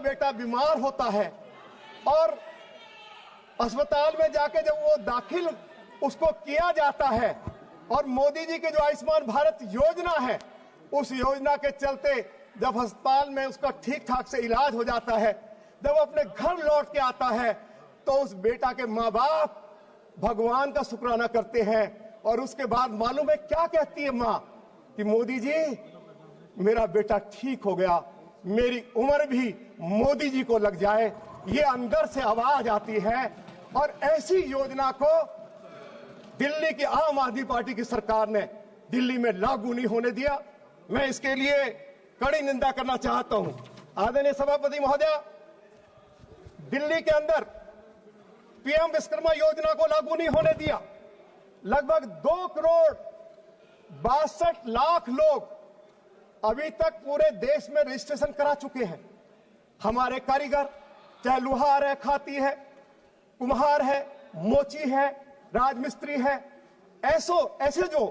बेटा बीमार होता है और अस्पताल में जाके जब वो दाखिल उसको किया जाता है और मोदी जी की जो आयुष्मान भारत योजना है, उस योजना के चलते जब अस्पताल में उसका ठीक ठाक से इलाज हो जाता है, जब अपने घर लौट के आता है, तो उस बेटा के माँ बाप भगवान का शुक्राना करते हैं और उसके बाद मालूम है क्या कहती है माँ कि मोदी जी मेरा बेटा ठीक हो गया, मेरी उम्र भी मोदी जी को लग जाए। ये अंदर से आवाज आती है और ऐसी योजना को दिल्ली की आम आदमी पार्टी की सरकार ने दिल्ली में लागू नहीं होने दिया। मैं इसके लिए कड़ी निंदा करना चाहता हूं। आदरणीय सभापति महोदय, दिल्ली के अंदर पीएम विश्वकर्मा योजना को लागू नहीं होने दिया। लगभग 2 करोड़ 62 लाख लोग अभी तक पूरे देश में रजिस्ट्रेशन करा चुके हैं। हमारे कारीगर, चाहे लुहार है, खाती है, कुम्हार है, मोची है, राजमिस्त्री है, ऐसे जो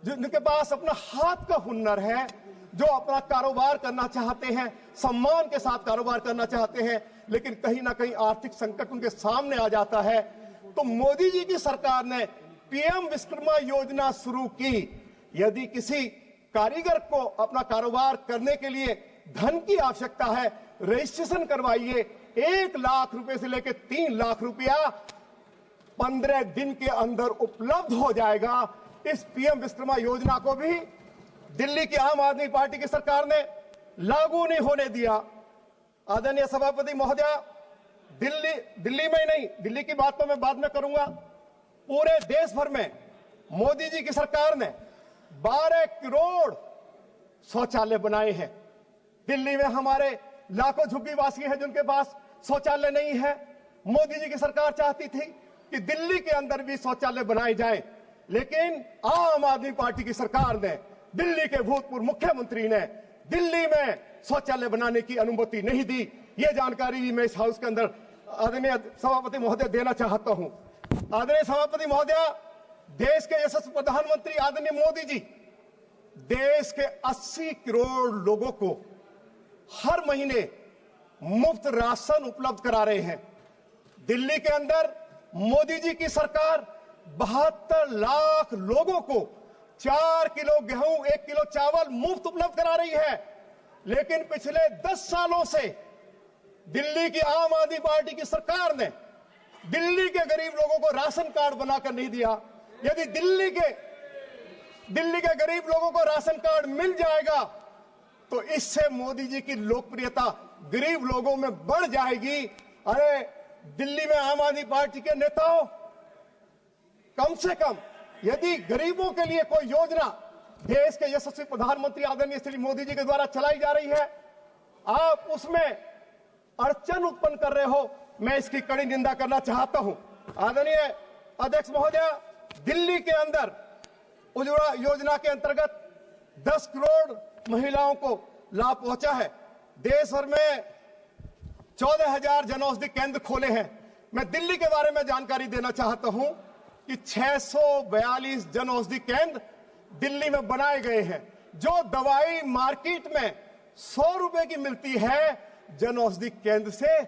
जिनके पास अपना हाथ का हुनर है, जो अपना कारोबार करना चाहते हैं, सम्मान के साथ कारोबार करना चाहते हैं, लेकिन कहीं ना कहीं आर्थिक संकट उनके सामने आ जाता है, तो मोदी जी की सरकार ने पीएम विश्वकर्मा योजना शुरू की। यदि किसी कारीगर को अपना कारोबार करने के लिए धन की आवश्यकता है, रजिस्ट्रेशन करवाइए। 1 लाख रुपए से लेकर 3 लाख रुपया 15 दिन के अंदर उपलब्ध हो जाएगा। इस पीएम विश्वकर्मा योजना को भी दिल्ली की आम आदमी पार्टी की सरकार ने लागू नहीं होने दिया। आदरणीय सभापति महोदय, दिल्ली में ही नहीं, दिल्ली की बात तो मैं बाद में करूंगा, पूरे देश भर में मोदी जी की सरकार ने 12 करोड़ शौचालय बनाए हैं। दिल्ली में हमारे लाखों झुग्गीवासी हैं जिनके पास शौचालय नहीं है। मोदी जी की सरकार चाहती थी कि दिल्ली के अंदर भी शौचालय बनाए जाएं, लेकिन आम आदमी पार्टी की सरकार ने, दिल्ली के भूतपूर्व मुख्यमंत्री ने दिल्ली में शौचालय बनाने की अनुमति नहीं दी। यह जानकारी भी मैं इस हाउस के अंदर आदरणीय सभापति महोदय देना चाहता हूं। आदरणीय सभापति महोदय, देश के यशस्वी प्रधानमंत्री आदरणीय मोदी जी देश के 80 करोड़ लोगों को हर महीने मुफ्त राशन उपलब्ध करा रहे हैं। दिल्ली के अंदर मोदी जी की सरकार 72 लाख लोगों को 4 किलो गेहूं, 1 किलो चावल मुफ्त उपलब्ध करा रही है। लेकिन पिछले 10 सालों से दिल्ली की आम आदमी पार्टी की सरकार ने दिल्ली के गरीब लोगों को राशन कार्ड बनाकर नहीं दिया। यदि दिल्ली के गरीब लोगों को राशन कार्ड मिल जाएगा तो इससे मोदी जी की लोकप्रियता गरीब लोगों में बढ़ जाएगी। अरे दिल्ली में आम आदमी पार्टी के नेताओं, कम से कम यदि गरीबों के लिए कोई योजना देश के यशस्वी प्रधानमंत्री आदरणीय श्री मोदी जी के द्वारा चलाई जा रही है, आप उसमें अड़चन उत्पन्न कर रहे हो, मैं इसकी कड़ी निंदा करना चाहता हूं। आदरणीय अध्यक्ष महोदय, दिल्ली के अंदर उज्ज्वला योजना के अंतर्गत 10 करोड़ महिलाओं को लाभ पहुंचा है। देश भर में 14,000 जनऔषधि केंद्र खोले हैं। मैं दिल्ली के बारे में जानकारी देना चाहता हूं कि 642 जनऔषधि केंद्र दिल्ली में बनाए गए हैं। जो दवाई मार्केट में 100 रुपए की मिलती है, जनऔषधि केंद्र से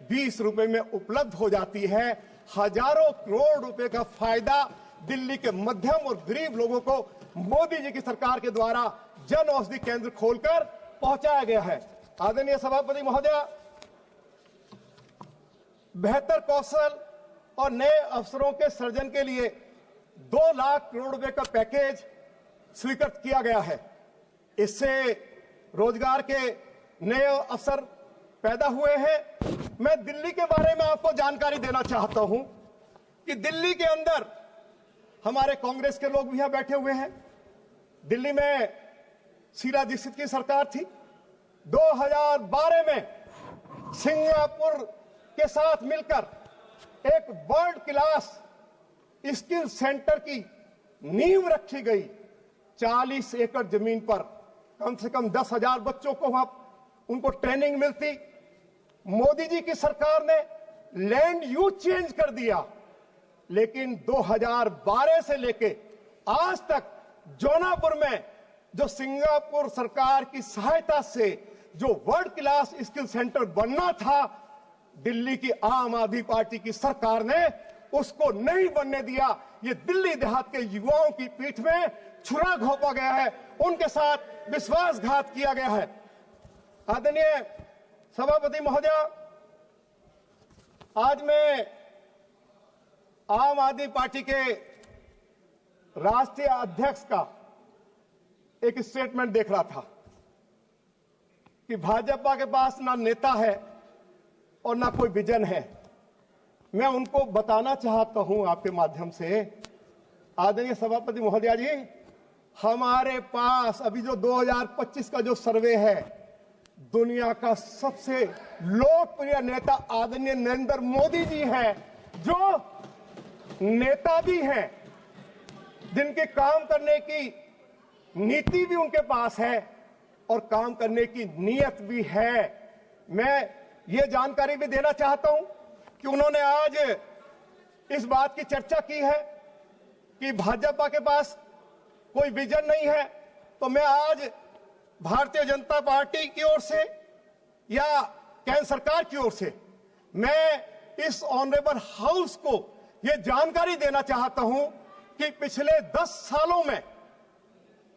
20 रुपए में उपलब्ध हो जाती है। हजारों करोड़ रुपए का फायदा दिल्ली के मध्यम और गरीब लोगों को मोदी जी की सरकार के द्वारा जन औषधि केंद्र खोलकर पहुंचाया गया है। आदरणीय सभापति महोदय, बेहतर कौशल और नए अवसरों के सृजन के लिए 2 लाख करोड़ रुपए का पैकेज स्वीकृत किया गया है। इससे रोजगार के नए अवसर पैदा हुए हैं। मैं दिल्ली के बारे में आपको जानकारी देना चाहता हूं कि दिल्ली के अंदर हमारे कांग्रेस के लोग भी यहां बैठे हुए हैं। दिल्ली में शीला दीक्षित की सरकार थी। 2012 में सिंगापुर के साथ मिलकर एक वर्ल्ड क्लास स्किल सेंटर की नींव रखी गई। 40 एकड़ जमीन पर कम से कम 10,000 बच्चों को वहां उनको ट्रेनिंग मिलती। मोदी जी की सरकार ने लैंड यूज चेंज कर दिया, लेकिन 2012 से लेके आज तक जौनापुर में जो सिंगापुर सरकार की सहायता से जो वर्ल्ड क्लास स्किल सेंटर बनना था, दिल्ली की आम आदमी पार्टी की सरकार ने उसको नहीं बनने दिया। ये दिल्ली देहात के युवाओं की पीठ में छुरा घोंपा गया है, उनके साथ विश्वासघात किया गया है। आदरणीय सभापति महोदय, आज मैं आम आदमी पार्टी के राष्ट्रीय अध्यक्ष का एक स्टेटमेंट देख रहा था कि भाजपा के पास ना नेता है और ना कोई विजन है। मैं उनको बताना चाहता हूं आपके माध्यम से, आदरणीय सभापति महोदय जी, हमारे पास अभी जो 2025 का जो सर्वे है, दुनिया का सबसे लोकप्रिय नेता आदरणीय नरेंद्र मोदी जी हैं, जो नेता भी हैं, जिनके काम करने की नीति भी उनके पास है और काम करने की नीयत भी है। मैं ये जानकारी भी देना चाहता हूं कि उन्होंने आज इस बात की चर्चा की है कि भाजपा के पास कोई विजन नहीं है। तो मैं आज भारतीय जनता पार्टी की ओर से या केंद्र सरकार की ओर से मैं इस ऑनरेबल हाउस को ये जानकारी देना चाहता हूं कि पिछले 10 सालों में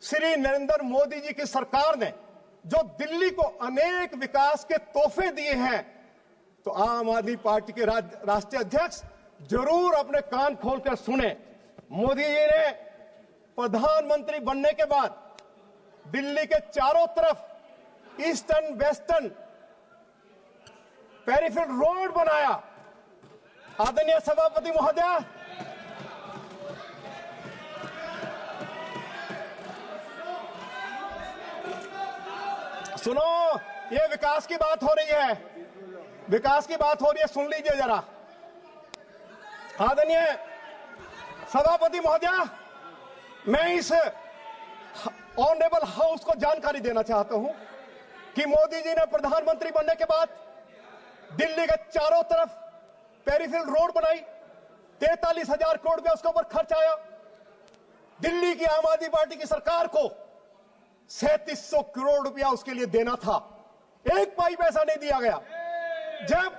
श्री नरेंद्र मोदी जी की सरकार ने जो दिल्ली को अनेक विकास के तोहफे दिए हैं, तो आम आदमी पार्टी के राष्ट्रीय अध्यक्ष जरूर अपने कान खोलकर सुने। मोदी जी ने प्रधानमंत्री बनने के बाद दिल्ली के चारों तरफ ईस्टर्न वेस्टर्न पेरिफेरल रोड बनाया। आदरणीय सभापति महोदय, सुनो, ये विकास की बात हो रही है, विकास की बात हो रही है, सुन लीजिए जरा। आदरणीय सभापति महोदय, मैं इस ऑनरेबल हाउस को जानकारी देना चाहता हूं कि मोदी जी ने प्रधानमंत्री बनने के बाद दिल्ली के चारों तरफ पेरिफेरल रोड बनाई, 43,000 करोड़ रुपया उसके ऊपर खर्च आया। दिल्ली की आम आदमी पार्टी की सरकार को 3700 करोड़ रुपया उसके लिए देना था, एक पाई पैसा नहीं दिया गया। जब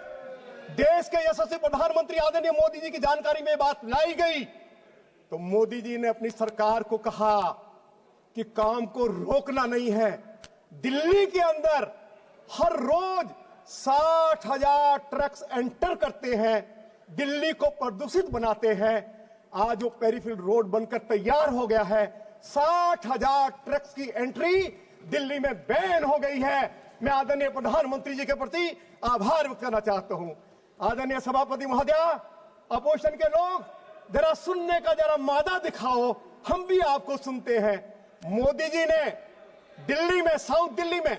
देश के यशस्वी प्रधानमंत्री आदरणीय मोदी जी की जानकारी में बात लाई गई, तो मोदी जी ने अपनी सरकार को कहा कि काम को रोकना नहीं है। दिल्ली के अंदर हर रोज 60,000 ट्रक्स एंटर करते हैं, दिल्ली को प्रदूषित बनाते हैं। आज वो पेरिफेरल रोड बनकर तैयार हो गया है, 60,000 ट्रक्स की एंट्री दिल्ली में बैन हो गई है। मैं आदरणीय प्रधानमंत्री जी के प्रति आभार व्यक्त करना चाहता हूं। आदरणीय सभापति महोदय, अपोजिशन के लोग जरा सुनने का जरा मादा दिखाओ, हम भी आपको सुनते हैं। मोदी जी ने दिल्ली में, साउथ दिल्ली में,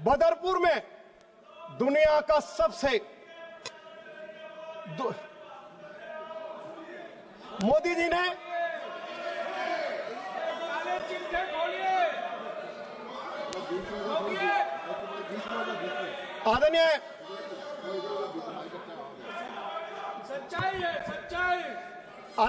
बदरपुर में दुनिया का मोदी जी ने आदरणीय सच्चाई है, सच्चाई।